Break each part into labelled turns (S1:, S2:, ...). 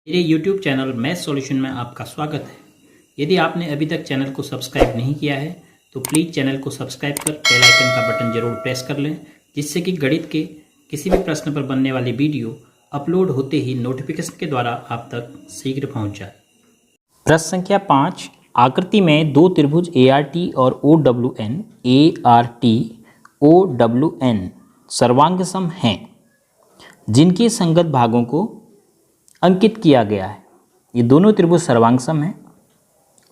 S1: मेरे YouTube channel math solution में आपका स्वागत है। यदि आपने अभी तक चैनल को सब्सक्राइब नहीं किया है तो प्लीज़ चैनल को सब्सक्राइब कर बेल आइकन का बटन जरूर प्रेस कर लें, जिससे कि गणित के किसी भी प्रश्न पर बनने वाली वीडियो अपलोड होते ही नोटिफिकेशन के द्वारा आप तक शीघ्र पहुँच जाए। प्रश्न संख्या 5, आकृति में दो त्रिभुज ART और OWN सर्वांग सम हैं, जिनके संगत भागों को अंकित किया गया है। ये दोनों त्रिभुज सर्वांग सम हैं।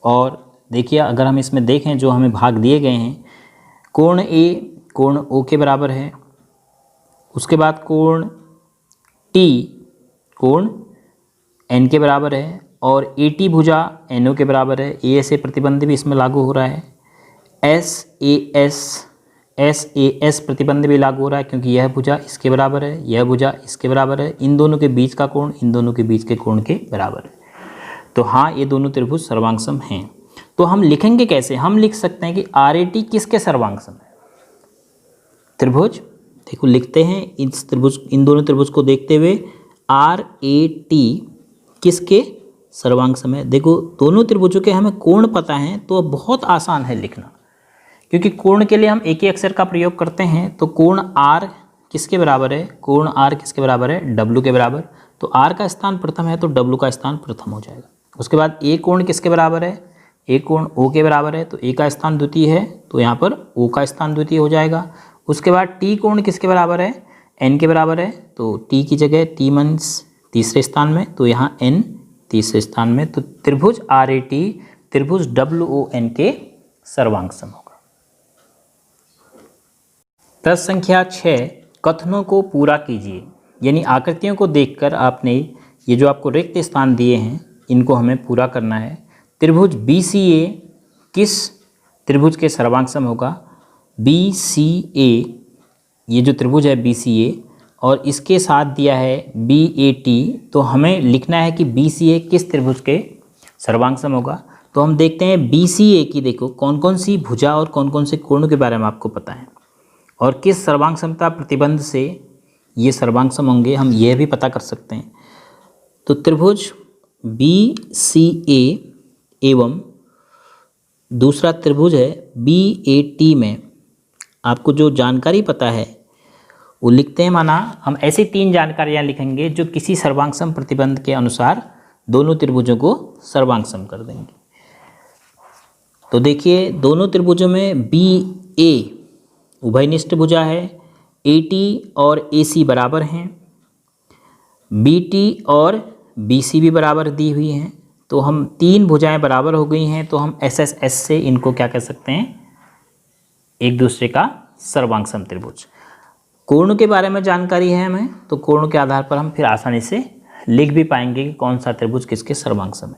S1: और देखिए, अगर हम इसमें देखें जो हमें भाग दिए गए हैं, कोण A कोण O के बराबर है, उसके बाद कोण T कोण N के बराबर है, और AT भुजा NO के बराबर है। ASA प्रतिबंध भी इसमें लागू हो रहा है। SAS प्रतिबंध भी लागू हो रहा है, क्योंकि यह भुजा इसके बराबर है, यह भुजा इसके बराबर है। इन दोनों के बीच का कोण इन दोनों के बीच के कोण के बराबर है। तो हाँ, ये दोनों त्रिभुज सर्वांग सम हैं। तो हम लिखेंगे कैसे? हम लिख सकते हैं कि RAT किसके सर्वांग सम है? त्रिभुज, देखो लिखते हैं इन दोनों त्रिभुज को देखते हुए, RAT किसके सर्वांग सम है। देखो, दोनों त्रिभुजों के हमें कोण पता है तो बहुत आसान है लिखना, क्योंकि कोण के लिए हम एक ही अक्षर का प्रयोग करते हैं। तो कोण R किसके बराबर है? कोण R किसके बराबर है? W के बराबर। तो R का स्थान प्रथम है तो W का स्थान प्रथम हो जाएगा। उसके बाद A कोण किसके बराबर है? A कोण O के बराबर है, तो A का स्थान द्वितीय है, तो यहाँ पर O का स्थान द्वितीय हो जाएगा। उसके बाद T कोण किसके बराबर है? N के बराबर है, तो T की जगह T मीन्स तीसरे स्थान में, तो यहाँ N तीसरे स्थान में। तो त्रिभुज RAT त्रिभुज WON के सर्वांग सम होगा। प्रश्न संख्या 6, कथनों को पूरा कीजिए। यानी आकृतियों को देखकर आपने ये जो आपको रिक्त स्थान दिए हैं, इनको हमें पूरा करना है। त्रिभुज BCA किस त्रिभुज के सर्वांग सम होगा? BCA, ये जो त्रिभुज है BCA और इसके साथ दिया है BAT, तो हमें लिखना है कि BCA किस त्रिभुज के सर्वांग सम होगा। तो हम देखते हैं BCA की, देखो कौन कौन सी भुजा और कौन कौन से कोणों के बारे में आपको पता है, और किस सर्वांग समता प्रतिबंध से ये सर्वांग सम होंगे, हम यह भी पता कर सकते हैं। तो त्रिभुज BCA एवं दूसरा त्रिभुज है BAT में आपको जो जानकारी पता है वो लिखते हैं। माना हम ऐसी 3 जानकारियाँ लिखेंगे जो किसी सर्वांग सम प्रतिबंध के अनुसार दोनों त्रिभुजों को सर्वांग सम कर देंगे। तो देखिए, दोनों त्रिभुजों में BA उभयनिष्ठ भुजा है, AT और AC बराबर हैं, BT और BC भी बराबर दी हुई हैं। तो हम 3 भुजाएं बराबर हो गई हैं, तो हम SSS से इनको क्या कह सकते हैं? एक दूसरे का सर्वांग सम त्रिभुज। कोण के बारे में जानकारी है हमें, तो कोण के आधार पर हम फिर आसानी से लिख भी पाएंगे कि कौन सा त्रिभुज किसके सर्वांग सम है।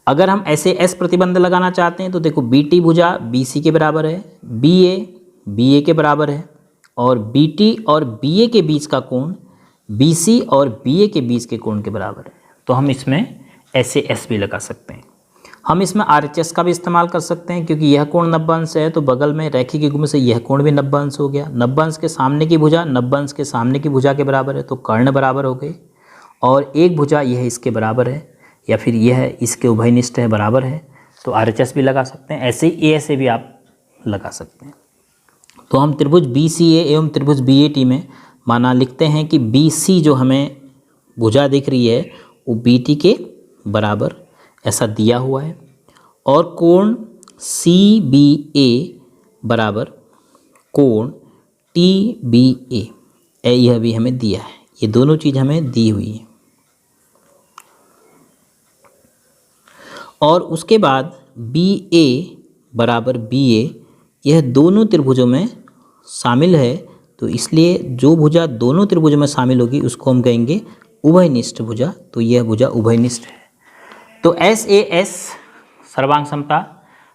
S1: अगर हम ऐसे S प्रतिबंध लगाना चाहते हैं तो देखो, BT भुजा BC के बराबर है, BA के बराबर है, और BT और BA के बीच का कोण BC और BA के बीच के कोण के बराबर है। तो हम इसमें ऐसे S भी लगा सकते हैं। हम इसमें RHS का भी इस्तेमाल कर सकते हैं, क्योंकि यह कोण 90 अंश है, तो बगल में रैखिक युग्म से यह कोण भी 90 अंश हो गया। 90 अंश के सामने की भुजा 90 अंश के सामने की भुजा के बराबर है, तो कर्ण बराबर हो गए। और एक भुजा यह इसके बराबर है, या फिर यह इसके उभयनिष्ठ है, बराबर है, तो RHS भी लगा सकते हैं। ऐसे ही A से भी आप लगा सकते हैं। तो हम त्रिभुज BCA एवं त्रिभुज BAT में माना लिखते हैं कि BC जो हमें भुजा दिख रही है वो BT के बराबर ऐसा दिया हुआ है, और कोण CBA बराबर कोण TBA, यह भी हमें दिया है। ये दोनों चीज़ हमें दी हुई है। और उसके बाद BA बराबर BA, यह दोनों त्रिभुजों में शामिल है, तो इसलिए जो भुजा दोनों त्रिभुजों में शामिल होगी उसको हम कहेंगे उभयनिष्ठ भुजा। तो यह भुजा उभयनिष्ठ है। तो SAS सर्वांग समता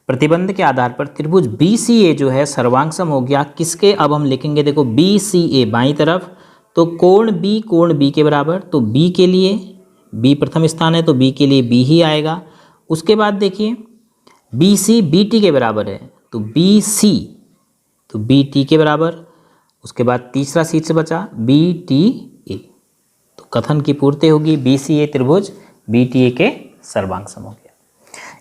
S1: प्रतिबंध के आधार पर त्रिभुज BCA जो है सर्वांग सम हो गया। किसके? अब हम लिखेंगे, देखो BCA बाईं तरफ, तो कोण B के बराबर, तो B के लिए B प्रथम स्थान है, तो B के लिए B ही आएगा। उसके बाद देखिए, BC BT के बराबर है, तो BC BT के बराबर। उसके बाद तीसरा शीर्ष बचा BTA, तो कथन की पूर्ति होगी BCA त्रिभुज BTA के सर्वांग सम हो गया।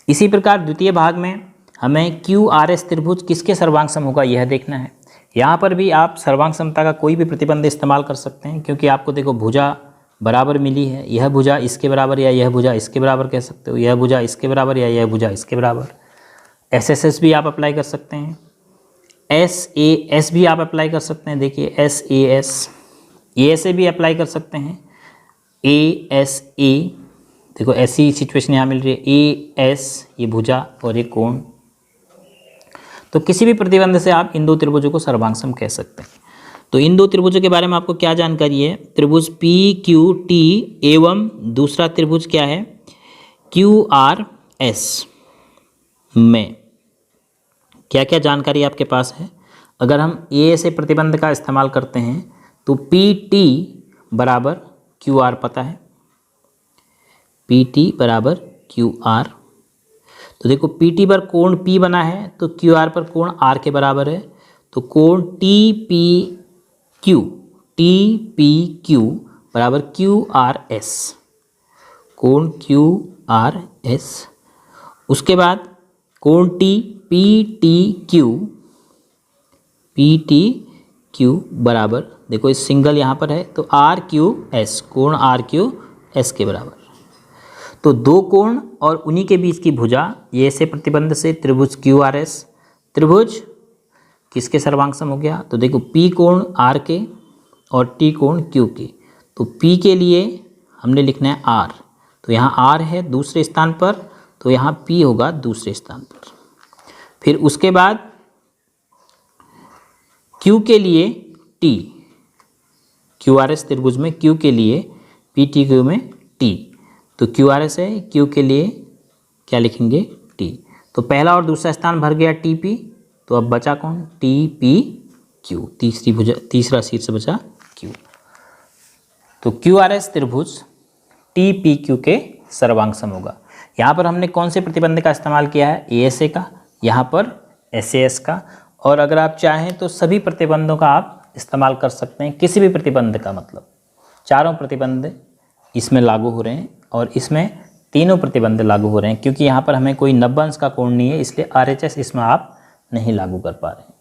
S1: इसी प्रकार द्वितीय भाग में हमें QRS त्रिभुज किसके सर्वांग सम होगा यह देखना है। यहाँ पर भी आप सर्वांग समता का कोई भी प्रतिबंध इस्तेमाल कर सकते हैं, क्योंकि आपको देखो भुजा बराबर मिली है, यह भुजा इसके बराबर या यह भुजा इसके बराबर कह सकते हो, यह भुजा इसके बराबर या यह भुजा इसके बराबर। SSS भी आप अप्लाई कर सकते हैं, SAS भी आप अप्लाई कर सकते हैं। देखिए SAS, ASA भी अप्लाई कर सकते हैं, ASA, देखो ऐसी सिचुएशन यहाँ मिल रही है, AS ये भुजा और ये कोण। तो किसी भी प्रतिबंध से आप इन दो त्रिभुजों को सर्वांग सम कह सकते हैं। तो इन दो त्रिभुजों के बारे में आपको क्या जानकारी है, त्रिभुज PQT एवं दूसरा त्रिभुज क्या है QRS में क्या क्या जानकारी आपके पास है। अगर हम ASA प्रतिबंध का इस्तेमाल करते हैं तो PT बराबर QR पता है, PT बराबर QR। तो देखो PT पर कोण P बना है तो QR पर कोण R के बराबर है, तो कोण TPQ बराबर QRS, कोण QRS। उसके बाद कोण PTQ बराबर, देखो इस सिंगल यहाँ पर है तो RQS, कोण RQS के बराबर। तो दो कोण और उन्हीं के बीच की भुजा, ये से प्रतिबंध से त्रिभुज QRS त्रिभुज किसके सर्वांग सम हो गया। तो देखो P कोण R के और T कोण Q के। तो P के लिए हमने लिखना है R, तो यहाँ R है दूसरे स्थान पर, तो यहाँ P होगा दूसरे स्थान पर। फिर उसके बाद Q के लिए T, QRS त्रिभुज में Q के लिए PTQ में T, तो QRS है, Q के लिए क्या लिखेंगे T। तो पहला और दूसरा स्थान भर गया TP, तो अब बचा कौन TPQ, तीसरा शीर्ष बचा Q। तो QRS त्रिभुज TPQ के सर्वांग सम होगा। यहाँ पर हमने कौन से प्रतिबंध का इस्तेमाल किया है, ASA का, यहाँ पर SAS का। और अगर आप चाहें तो सभी प्रतिबंधों का आप इस्तेमाल कर सकते हैं, किसी भी प्रतिबंध का, मतलब चारों प्रतिबंध इसमें लागू हो रहे हैं और इसमें तीनों प्रतिबंध लागू हो रहे हैं, क्योंकि यहाँ पर हमें कोई 90 अंश का कोण नहीं है, इसलिए RHS इसमें आप नहीं लागू कर पा रहे हैं।